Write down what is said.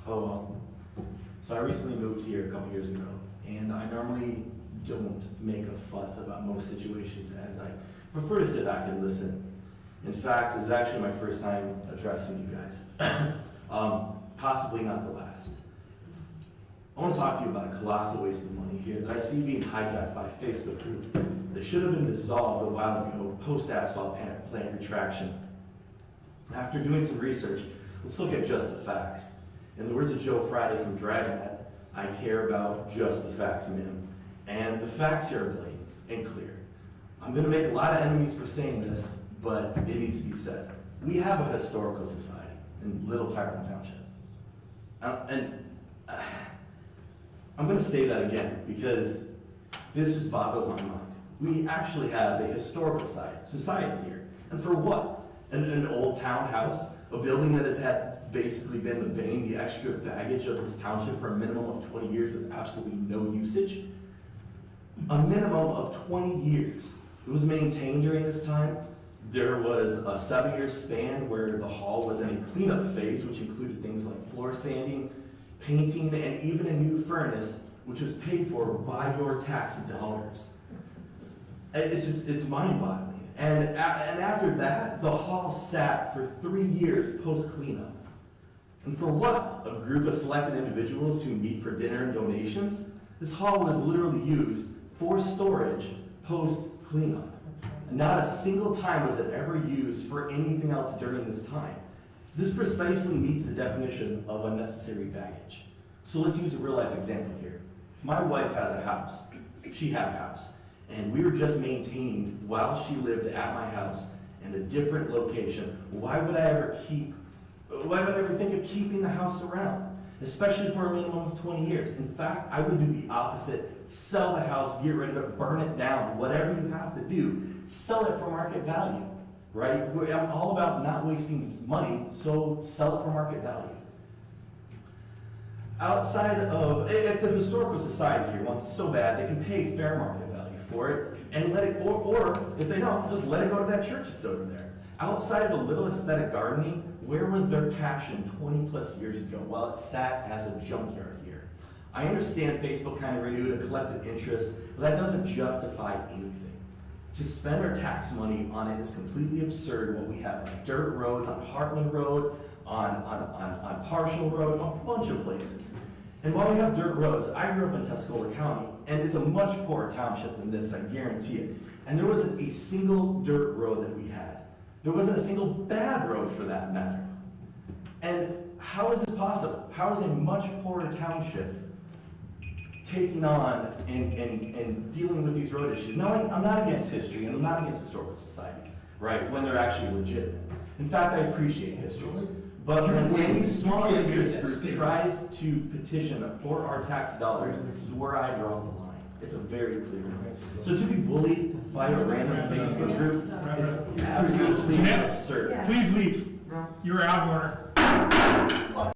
So I recently moved here a couple years ago, and I normally don't make a fuss about most situations, as I prefer to sit back and listen. In fact, it's actually my first time addressing you guys. Possibly not the last. I want to talk to you about a colossal waste of money here that I see being hijacked by a Facebook group that should have been dissolved a while ago, post-asphalt plant retraction. After doing some research, let's look at just the facts. In the words of Joe Friday from Dragnet, I care about just the facts, ma'am. And the facts here are blatant and clear. I'm going to make a lot of enemies for saying this, but it needs to be said. We have a historical society in Little Tyrone Township. I'm going to say that again because this just boggles my mind. We actually have a historical society here. And for what? An old townhouse, a building that has had basically been the bane, the extra baggage of this township for a minimum of 20 years of absolutely no usage. A minimum of 20 years. It was maintained during this time. There was a 7-year span where the hall was in a cleanup phase, which included things like floor sanding, painting, and even a new furnace, which was paid for by your tax dollars. It's mind-boggling. And after that, the hall sat for 3 years post-cleanup. And for what? A group of selected individuals who meet for dinner and donations? This hall was literally used for storage post-cleanup. Not a single time was it ever used for anything else during this time. This precisely meets the definition of unnecessary baggage. So let's use a real-life example here. If my wife has a house, if she had a house, and we were just maintaining while she lived at my house in a different location, why would I ever think of keeping the house around? Especially for a minimum of 20 years. In fact, I would do the opposite. Sell the house, get rid of it, burn it down, whatever you have to do. Sell it for market value, right? I'm all about not wasting money, so sell it for market value. Outside of, if the historical society here wants it so bad, they can pay fair market value for it and let it, or if they don't, just let it go to that church that's over there. Outside of a little aesthetic gardening, where was their passion 20 plus years ago while it sat as a junkyard here? I understand Facebook kind of renewed a collective interest, but that doesn't justify anything. To spend our tax money on it is completely absurd. What we have like dirt roads on Heartland Road, on Partial Road, a bunch of places. And while we have dirt roads, I grew up in Tuscola County, and it's a much poorer township than this, I guarantee it. And there wasn't a single dirt road that we had. There wasn't a single bad road for that matter. And how is this possible? How is a much poorer township taking on and dealing with these road issues? No, I'm not against history, and I'm not against historical societies, right, when they're actually legitimate. In fact, I appreciate history. But when any small interest group tries to petition for our tax dollars is where I draw the line. It's a very clear line. So to be bullied by a random Facebook group is absolutely absurd. Please leave. You're out of order.